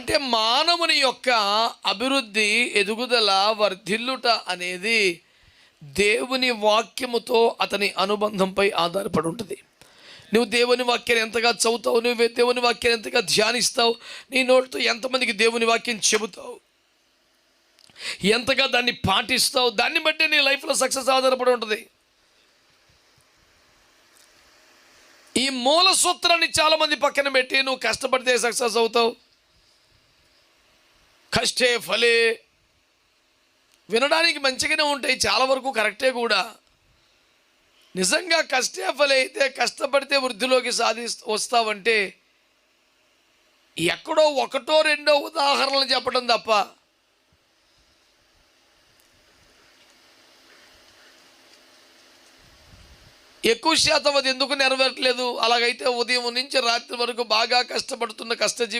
అంటే మానవుని యొక్క అభివృద్ధి, ఎదుగుదల, వర్ధిల్లుట అనేది దేవుని వాక్యముతో అతని అనుబంధంపై ఆధారపడి ఉంటుంది. నువ్వు దేవుని వాక్యాన్ని ఎంతగా చదువుతావు, నువ్వు దేవుని వాక్యాన్ని ఎంతగా ధ్యానిస్తావు, నీ నోటితో ఎంతమందికి దేవుని వాక్యం చెబుతావు, ఎంతగా దాన్ని పాటిస్తావు, దాన్ని బట్టి నీ లైఫ్లో సక్సెస్ ఆధారపడి ఉంటుంది. ఈ మూల సూత్రాన్ని చాలామంది పక్కన పెట్టి నువ్వు కష్టపడితే సక్సెస్ అవుతావు, కష్టే ఫలే, వినడానికి మంచిగానే ఉంటాయి, చాలా వరకు కరెక్టే కూడా. నిజంగా కష్టే ఫలే అయితే కష్టపడితే వృద్ధిలోకి వస్తావంటే ఎక్కడో ఒకటో రెండో ఉదాహరణలు చెప్పడం తప్ప ఎక్కువ శాతం అది ఎందుకు నెరవేరట్లేదు? అలాగైతే ఉదయం నుంచి రాత్రి వరకు బాగా కష్టపడుతున్న కష్టజీవి